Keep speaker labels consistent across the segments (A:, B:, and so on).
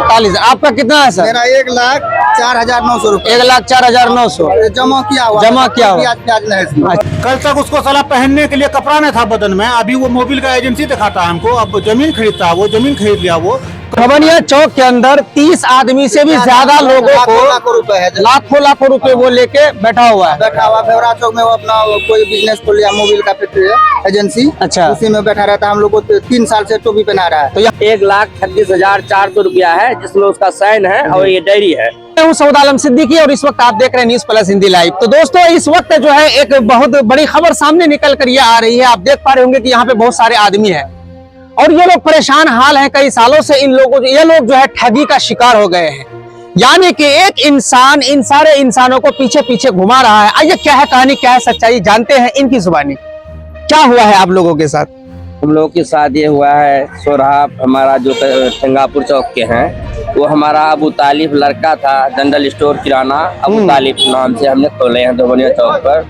A: 1,41,000। आपका कितना है सर?
B: मेरा 1,04,900 रुपए।
A: 1,04,900
B: जमा किया हुआ ब्याज नहीं इसमें।
C: कल तक उसको साला पहनने के लिए कपड़ा नहीं था बदन में, अभी वो मोबिल का एजेंसी दिखाता है हमको। अब जमीन खरीदता है, वो जमीन खरीद लिया। वो
A: भवनिया चौक के अंदर 30 आदमी से भी ज्यादा लोगों को
B: रुपए है,
A: लाखों रुपए वो लेके बैठा हुआ है।
B: भेवरा चौक में वो अपना कोई बिजनेस खोल लिया, मोबिल का फैक्ट्री है, एजेंसी।
A: अच्छा।
B: उसी में बैठा रहता है। हम लोग को 3 साल से टोपी पहना रहा है।
A: तो
D: 1,36,400 रुपया है, जिसमें उसका साइन है और ये डायरी है।
A: मैं हूं सऊद आलम सिद्दीकी और इस वक्त आप देख रहे हैं न्यूज प्लस हिंदी लाइव। तो दोस्तों, इस वक्त जो है एक बहुत बड़ी खबर सामने निकल कर ये आ रही है। आप देख पा रहे होंगे कि यहाँ पे बहुत सारे आदमी हैं और ये लोग परेशान हाल हैं। कई सालों से ये लोग जो है ठगी का शिकार हो गए हैं। यानी कि एक इंसान इन सारे इंसानों को पीछे पीछे घुमा रहा है। आइए, क्या है कहानी, क्या है सच्चाई, जानते हैं इनकी जुबानी। क्या हुआ है आप लोगों के साथ?
D: हम लोगों के साथ ये हुआ है, सोराब हमारा जो ठंगापुर चौक के हैं, वो हमारा अबू तालिब लड़का था। जनरल स्टोर किराना अबू तालिब नाम से हमने खोले हैं धोबनिया चौक पर।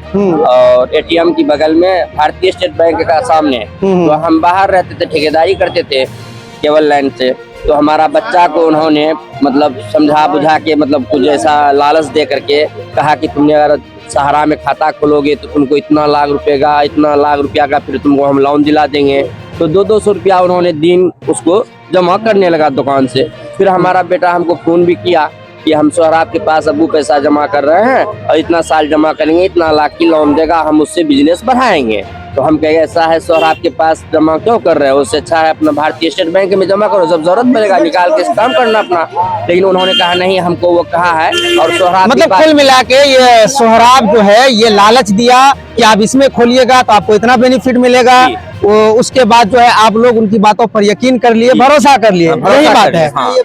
D: और एटीएम की बगल में भारतीय स्टेट बैंक का सामने। तो हम बाहर रहते थे, ठेकेदारी करते थे केबल लाइन से। तो हमारा बच्चा को उन्होंने मतलब समझा बुझा के, मतलब कुछ ऐसा लालच दे करके कहा कि तुमने अगर सहारा में खाता खोलोगे तो तुमको इतना लाख रुपया का फिर तुमको हम लोन दिला देंगे। तो 200 रुपया उन्होंने दिन उसको जमा करने लगा दुकान से। फिर हमारा बेटा हमको फोन भी किया कि हम सोहराब के पास अबू पैसा जमा कर रहे हैं और इतना साल जमा करेंगे, इतना लाख की लोन देगा, हम उससे बिजनेस बढ़ाएंगे। तो हम कहे ऐसा है, सोहराब के पास जमा क्यों कर रहे हो, उससे अच्छा है अपना भारतीय स्टेट बैंक में जमा करो, जब जरूरत पड़ेगा निकाल के काम करना अपना। लेकिन उन्होंने कहा नहीं, हमको वो कहा है। और सोहराब
A: मतलब कुल मिला के ये सोहराब जो है ये लालच दिया कि आप इसमें खोलिएगा तो आपको इतना बेनिफिट मिलेगा। वो उसके बाद जो है आप लोग उनकी बातों पर यकीन कर लिए, भरोसा कर लिए। यही बात है।
D: हाँ।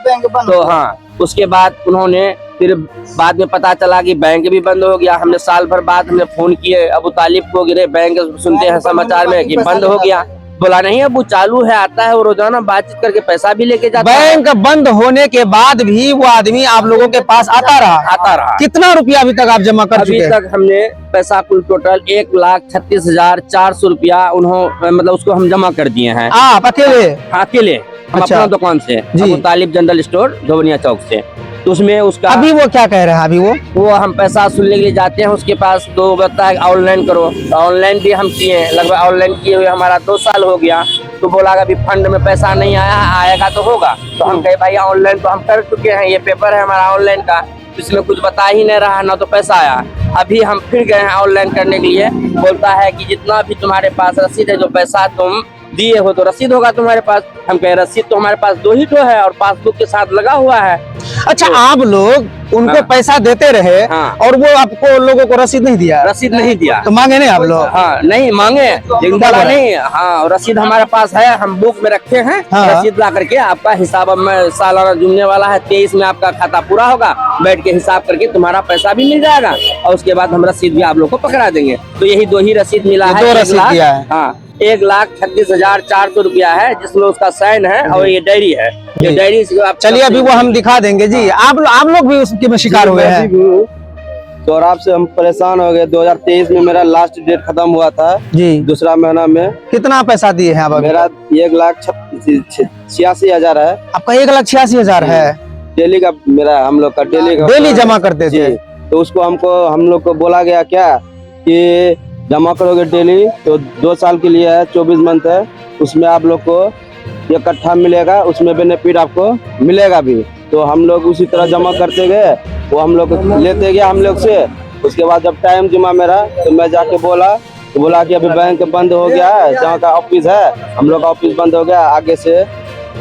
D: तो हाँ, उसके बाद उन्होंने फिर बाद में पता चला कि बैंक भी बंद हो गया। हमने साल भर बाद हमने फोन किए अबू तालिब को, गिरे बैंक सुनते हैं समाचार में कि बंद हो गया। बोला नहीं अबू, चालू है, आता है, वो रोजाना बातचीत करके पैसा भी लेके जाता है।
A: बैंक बंद होने के बाद भी वो आदमी आप लोगों के पास आता रहा। कितना रुपया अभी तक आप जमा कर चुके हैं?
D: अभी तक हमने पैसा कुल टोटल 1,36,400 रुपया उन्होंने मतलब उसको हम जमा कर दिए हैं।
A: आप अकेले?
D: अकेले हम
A: अच्छा।
D: अपना दुकान से, अबू तालिब जनरल स्टोर धोबनिया चौक से। तो उसमें उसका
A: अभी वो क्या कह रहे हैं? अभी वो
D: हम पैसा सुनने के लिए जाते हैं उसके पास, तो बताता है ऑनलाइन करो। ऑनलाइन भी हम किए, लगभग ऑनलाइन किए हुए हमारा 2 साल हो गया। तो बोला अभी फंड में पैसा नहीं आया, आएगा तो होगा। तो हम कहे भाई ऑनलाइन तो हम कर चुके हैं, ये पेपर है हमारा ऑनलाइन का, इसमें कुछ बता ही नहीं रहा, ना तो पैसा आया। अभी हम फिर गए हैं ऑनलाइन करने के लिए, बोलता है कि जितना भी तुम्हारे पास रसीद है, जो पैसा तुम दिए हो तो रसीद होगा तुम्हारे पास। हम कह रसीद तो हमारे पास 2 ही तो है और पासबुक के साथ लगा हुआ है।
A: अच्छा, आप लोग उनको
D: हाँ।
A: पैसा देते रहे।
D: हाँ।
A: और वो आपको लोगों को रसीद नहीं दिया?
D: रसीद नहीं दिया।
A: तो मांगे नहीं आप लोग?
D: हाँ, नहीं मांगे, लेकिन बोला नहीं। हाँ, रसीद हमारे पास है, हम बुक में रखे हैं।
A: हाँ।
D: रसीद ला करके आपका हिसाब अब में सालाना जुड़ने वाला है, 23 में आपका खाता पूरा होगा, बैठ के हिसाब करके तुम्हारा पैसा भी मिल जाएगा और उसके बाद हम रसीद भी आप लोग को पकड़ा देंगे। तो यही 2 ही रसीद मिला है।
A: 2 रसीद दिया है।
D: हाँ, 1,36,400 रुपया है, जिसमें उसका साइन है और ये डायरी है। ये डायरी से आप
A: चलिए अभी वो हम दिखा देंगे जी। आप लोग भी उसके शिकार हुए हैं?
E: सोहराब से हम परेशान हो गए। 2023 में मेरा लास्ट डेट खत्म हुआ था
A: जी,
E: दूसरा महीना में।
A: कितना पैसा दिए हैं आप अभी?
E: मेरा 1,86,000 है।
A: आपका 1,86,000 है?
E: डेली का मेरा, हम लोग का
A: डेली जमा करते थे?
E: तो उसको हम लोग को बोला गया क्या कि जमा करोगे डेली, तो 2 साल के लिए है, 24 मंथ है, उसमें आप लोग को इकट्ठा मिलेगा, उसमें बेनिफिट आपको मिलेगा भी। तो हम लोग उसी तरह जमा करते गए, वो हम लोग लेते गया हम लोग से। उसके बाद जब टाइम जमा मेरा, तो मैं जाके बोला कि अभी बैंक बंद हो गया है, जहाँ का ऑफिस है हम लोग का ऑफिस बंद हो गया, आगे से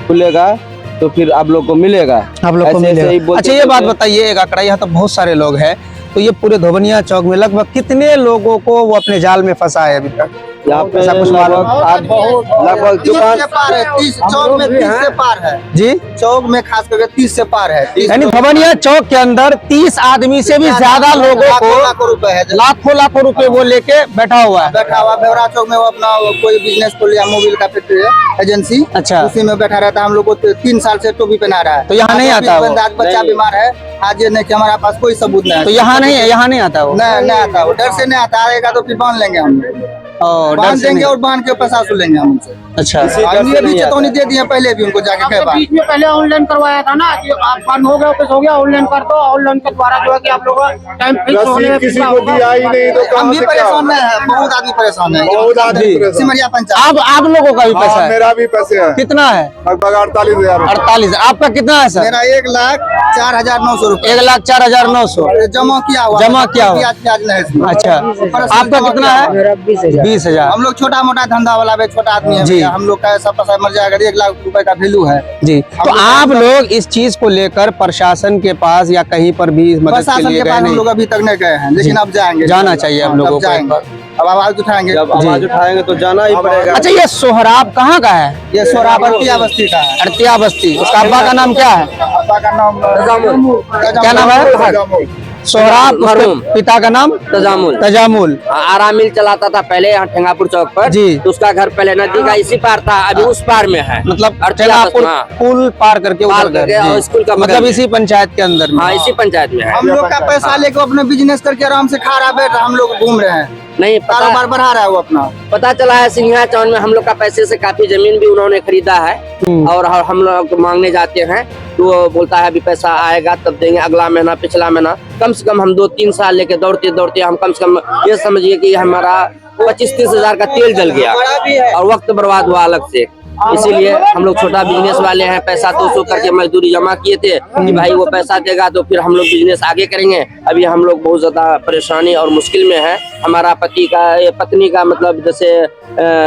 E: खुलेगा तो फिर आप लोग को मिलेगा।
A: आप लोग को मिलेगा। अच्छा, ये बात बताइए, एक आंकड़ा, यहाँ तो बहुत सारे लोग हैं, तो ये पूरे धोबनिया चौक में लगभग कितने लोगों को वो अपने जाल में फंसा है अभी तक?
E: यहाँ पे कुछ लगभग दुकान
B: 30 चौक में 30 से पार है
A: जी।
B: चौक में खास करके 30 से पार है।
A: यानी धोबनिया चौक के अंदर 30 आदमी से भी ज्यादा लोगों को लाखों रुपए वो लेके बैठा हुआ है।
B: भेवरा चौक में वो अपना कोई बिजनेस खोल लिया, मोबिल का फैक्ट्री है, एजेंसी।
A: अच्छा।
B: उसी में बैठा रहता है। हम लोग को 3 साल से टोपी पहना रहा है।
A: तो यहाँ नहीं आता?
B: आज बच्चा बीमार है, आज ये नहीं कि हमारे पास कोई सबूत नहीं है।
A: तो यहाँ नहीं आता वो?
B: नहीं आता, वो डर से नहीं आता। आएगा तो फिर बांध लेंगे हम,
A: और
B: बांध देंगे और बांध के पैसा वसूलेंगे हम उनसे।
A: अच्छा
E: इसी डर से
B: ये भी
E: नहीं आता।
B: चेतावनी दे दिए पहले भी उनको जाके कई बार।
F: बीच में पहले ऑनलाइन करवाया था ना कि आप बंद हो गया, ऑफिस हो गया, ऑनलाइन कर दो। ऑनलाइन के द्वारा जो है कि आप लोग टाइम फिक्स होने में
G: किसी को दिया ही नहीं तो
B: हम
G: कहाँ
B: भी
G: से क्या
B: परेशान में है, बहुत आदमी परेशान है।
G: बहुत आदमी परेशान।
B: सिमरिया पंचायत
A: आप लोगों का भी पैसा
G: हाँ,
A: है?
G: मेरा भी पैसे है
A: कितना है?
G: लगभग 48,000।
A: 48। आपका कितना है सर?
B: मेरा 1,04,900 रुपए
A: 1,04,900
B: जमा किया हुआ।
A: जमा किया हुआ।
B: ब्याज ब्याज नहीं इसमें।
A: अच्छा, आपका कितना है? 20,000।
B: हम लोग छोटा मोटा धंधा वाला भी छोटा आदमी है
A: जी।
B: भैया, हम लोग का ऐसा पैसा मर जाएगा, 1 लाख रुपए का वैल्यू है।
A: जी, तो आप लोग इस चीज को लेकर प्रशासन के पास या कहीं पर भी मदद के
B: प्रशासन
A: लिए
B: के
A: गए
B: पास हम
A: नहीं?
B: लोग अभी तक नहीं गए हैं, लेकिन अब जाएंगे।
A: जाना चाहिए हम
B: अब
A: लोगों को एक
B: जाएंगे,
A: बार।
B: अब आवाज उठाएंगे।
E: जब आवाज उठाएंगे तो जाना ही पड़ेगा।
A: अच्छा, ये सोहराब कहाँ का है?
B: ये सोराबर्तिया बस्ती का है।
A: अड़तिया बस्ती। उसका अब्बा का नाम क्या है?
B: अब्बा का नाम
A: क्या नाम है? सोहराब। उसके
D: मरहूम।
A: पिता का नाम?
D: तजामुल।
A: तजामुल।
D: आरा मिल चलाता था पहले यहाँ ठेंगापुर चौक पर।
A: जी।
D: तो उसका घर पहले नदी का इसी पार था, अभी उस पार में है।
A: मतलब
D: अड़तिया
A: ठेंगापुर
D: हाँ।
A: पुल पार करके
D: पार
A: उधर
D: करके
A: घर।
D: और
A: जी।
D: स्कूल का बगल
A: मतलब
D: में।
A: इसी पंचायत के अंदर में।
D: हाँ, इसी पंचायत में है।
B: हम लोग का पैसा लेके अपने बिजनेस करके आराम से खा रहा बैठ, हम लोग घूम रहे हैं,
D: नहीं
B: कारोबार बढ़ा रहा है वो अपना।
D: पता चला है सिंघा टाउन में हम लोग का पैसे से काफी जमीन भी उन्होंने खरीदा है। और हम लोग मांगने जाते हैं तो वो बोलता है अभी पैसा आएगा तब देंगे, अगला महीना, पिछला महीना। कम से कम हम 2-3 साल लेके दौड़ते दौड़ते हम कम से कम ये समझिए कि हमारा 25-30 हजार का तेल जल गया और वक्त बर्बाद हुआ अलग से। इसीलिए हम लोग छोटा बिजनेस वाले हैं, पैसा 200 करके मजदूरी जमा किए थे कि भाई वो पैसा देगा तो फिर हम लोग बिजनेस आगे करेंगे। अभी हम लोग बहुत ज्यादा परेशानी और मुश्किल में है। हमारा पत्नी का मतलब जैसे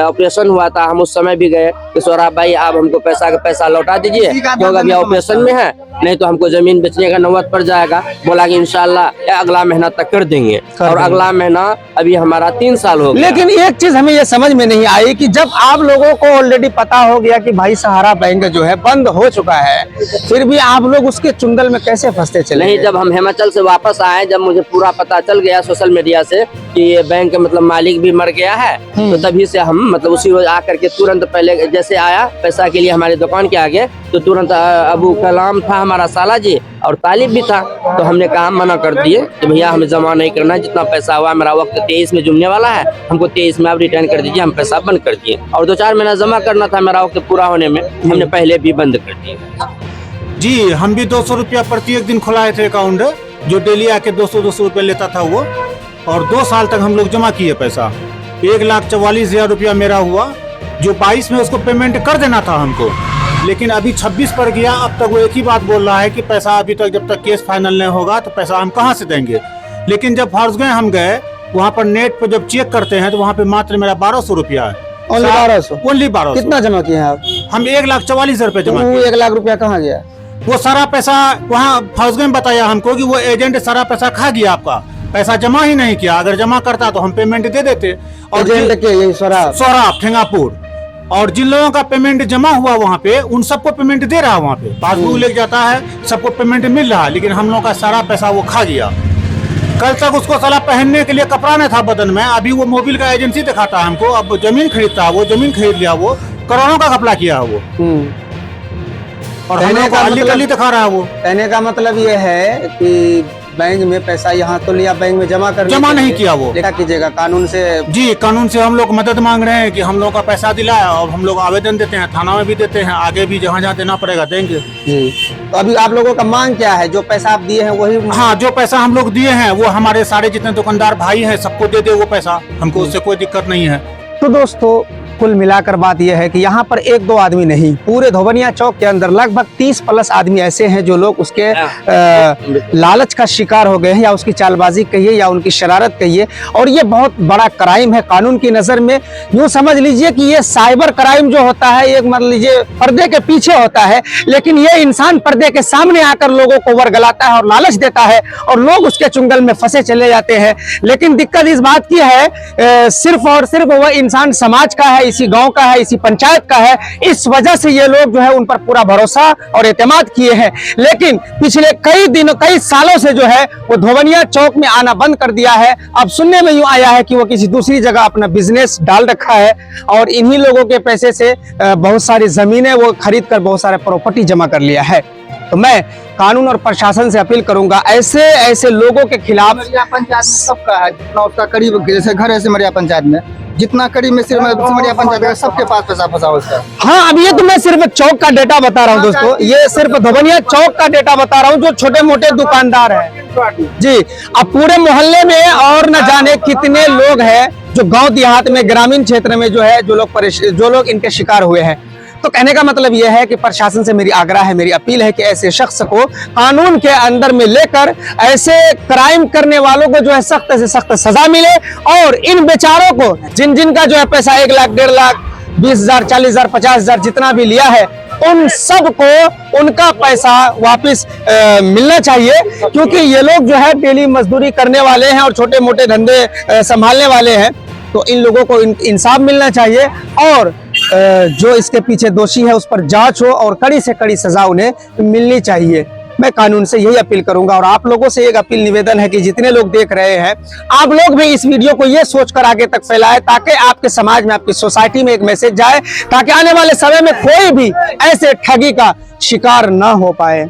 D: ऑपरेशन हुआ था, हम उस समय भी गए कि सोहराब भाई आप हमको पैसा लौटा दीजिए क्योंकि अभी ऑपरेशन में है, नहीं तो हमको जमीन बेचने का नौबत पड़ जाएगा। बोला कि इंशाल्लाह अगला महीना तक कर देंगे। और अगला महीना अभी हमारा 3 साल हो गया।
A: लेकिन एक चीज हमें ये समझ में नहीं आई कि जब आप लोगों को ऑलरेडी पता हो गया कि भाई सहारा बैंक जो है बंद हो चुका है, फिर भी आप लोग उसके चुंगल में कैसे फंसते चले?
D: नहीं, जब हम हिमाचल से वापस आए, जब मुझे पूरा पता चल गया सोशल मीडिया से कि ये बैंक मतलब मालिक भी मर गया है, तो तभी से हम मतलब उसी रोज आकर के तुरंत पहले जैसे आया पैसा के लिए हमारे दुकान के आगे, तो तुरंत अबू कलाम था हमारा साला जी और तालिब भी था, तो हमने कहा मना कर दिए कि भैया हमें जमा नहीं करना, जितना पैसा हुआ मेरा वक्त 23 में जुड़ने वाला है, हमको 23 में आप रिटर्न कर दीजिए। हम पैसा बंद कर दिए और 2-4 महीना जमा करना था मेरा वक्त पूरा होने में, हमने पहले भी बंद कर दिए।
C: जी, हम भी 200 रुपया प्रति एक दिन खुलाए थे अकाउंट, जो डेली आके 200 रुपया लेता था वो, और 2 साल तक हम लोग जमा किए पैसा। 1,44,000 रुपया मेरा हुआ, जो 22 में उसको पेमेंट कर देना था हमको, लेकिन अभी 26 पर गया। अब तक वो एक ही बात बोल रहा है कि पैसा अभी तक जब तक केस फाइनल नहीं होगा तो पैसा हम कहाँ से देंगे। लेकिन जब फर्ज हम गए वहाँ पर नेट पर जब चेक करते हैं तो वहाँ पे मात्र मेरा 1200 रुपया है।
A: ओनली 1200?
C: ओनली 1200।
A: कितना जमा किए हैं आप?
C: हम 1,44,000 रुपये जमा
A: वो
C: किए।
A: 1 लाख रुपया कहाँ गया?
C: वो सारा पैसा वहाँ फर्ज में बताया हमको कि वो एजेंट सारा पैसा खा गया, आपका पैसा जमा ही नहीं किया। अगर जमा करता तो हम पेमेंट दे देते। और
A: एजेंट के यही
C: सोहराब ठेंगापुर, और जिन लोगों का पेमेंट जमा हुआ वहाँ पे उन सबको पेमेंट दे रहा है, वहाँ पे पासबुक लेके जाता है, सबको पेमेंट मिल रहा है, लेकिन हम लोगों का सारा पैसा वो खा गया। कल तक उसको साला पहनने के लिए कपड़ा नहीं था बदन में, अभी वो मोबिल का एजेंसी दिखाता है हमको। अब जमीन खरीदता है, वो जमीन खरीद लिया, वो करोड़ों का घपला किया है वो, और हम लोग को अली गली दिखा रहा है वो।
A: कहने का मतलब ये है कि बैंक में पैसा यहाँ तो लिया, बैंक में जमा
C: नहीं किया वो।
A: क्या कीजिएगा कानून से?
C: जी, कानून से हम लोग मदद मांग रहे हैं कि हम लोग का पैसा दिलाया, और हम लोग आवेदन देते हैं, थाना में भी देते हैं, आगे भी जहाँ जहाँ देना पड़ेगा देंगे।
A: जी, तो अभी आप लोगों का मांग क्या है? जो पैसा आप दिए हैं वही?
C: हाँ, जो पैसा हम लोग दिए हैं वो हमारे सारे जितने दुकानदार भाई हैं सबको दे दे वो पैसा, हमको उससे कोई दिक्कत नहीं है।
A: तो दोस्तों, कुल मिलाकर बात यह है कि यहाँ पर 1-2 आदमी नहीं, पूरे धोबनिया चौक के अंदर लगभग 30 प्लस आदमी ऐसे हैं जो लोग उसके लालच का शिकार हो गए हैं, या उसकी चालबाजी कहिए या उनकी शरारत कहिए। और ये बहुत बड़ा क्राइम है कानून की नजर में। यूँ समझ लीजिए कि ये साइबर क्राइम जो होता है, एक मान लीजिए पर्दे के पीछे होता है, लेकिन ये इंसान पर्दे के सामने आकर लोगों को वर्गलाता है और लालच देता है, और लोग उसके चुंगल में फंसे चले जाते हैं। लेकिन दिक्कत इस बात की है, सिर्फ और सिर्फ वह इंसान समाज का है, इसी गांव का है, इसी पंचायत का है, इस वजह से ये लोग जो है उन पर पूरा भरोसा और एतमाद किए हैं। लेकिन पिछले कई सालों से जो है वो धोबनिया चौक में आना बंद कर दिया है। अब सुनने में यूं आया है कि वो किसी दूसरी जगह अपना बिजनेस डाल रखा है, और इन्हीं लोगों के पैसे से बहुत सारी जमीनें वो खरीद कर बहुत सारे प्रॉपर्टी जमा कर लिया है। तो मैं कानून और प्रशासन से अपील करूंगा, ऐसे लोगों के खिलाफ।
B: सिमरिया पंचायत में सबका है, जितना उसका करीब जैसे घर है सिमरिया पंचायत में, जितना कड़ी में सिमरिया पंचायत का सबके पास पैसा फंसा हुआ उसका।
A: हाँ, अब ये तो मैं सिर्फ चौक का डेटा बता रहा हूँ दोस्तों, ये सिर्फ धोबनिया चौक का डेटा बता रहा हूँ, जो छोटे मोटे दुकानदार हैं जी। अब पूरे मोहल्ले में और न जाने कितने लोग हैं जो गांव देहात में, ग्रामीण क्षेत्र में जो है, जो लोग इनके शिकार हुए हैं। तो कहने का मतलब यह है कि प्रशासन से मेरी आग्रह है, मेरी अपील है कि ऐसे शख्स को कानून के अंदर में लेकर ऐसे क्राइम करने वालों को जो है सख्त से सख्त सजा मिले, और इन बेचारों को जिन का जो है पैसा 1 लाख, 1.5 लाख, 20,000, 40,000, 50,000 जितना भी लिया है, उन सबको उनका पैसा वापस मिलना चाहिए। क्योंकि ये लोग जो है डेली मजदूरी करने वाले हैं और छोटे मोटे धंधे संभालने वाले हैं, तो इन लोगों को इंसाफ मिलना चाहिए, और जो इसके पीछे दोषी है उस पर जांच हो और कड़ी से कड़ी सजा उन्हें मिलनी चाहिए। मैं कानून से यही अपील करूंगा, और आप लोगों से एक अपील निवेदन है कि जितने लोग देख रहे हैं, आप लोग भी इस वीडियो को ये सोचकर आगे तक फैलाएं ताकि आपके समाज में, आपकी सोसाइटी में एक मैसेज जाए, ताकि आने वाले समय में कोई भी ऐसे ठगी का शिकार ना हो पाए।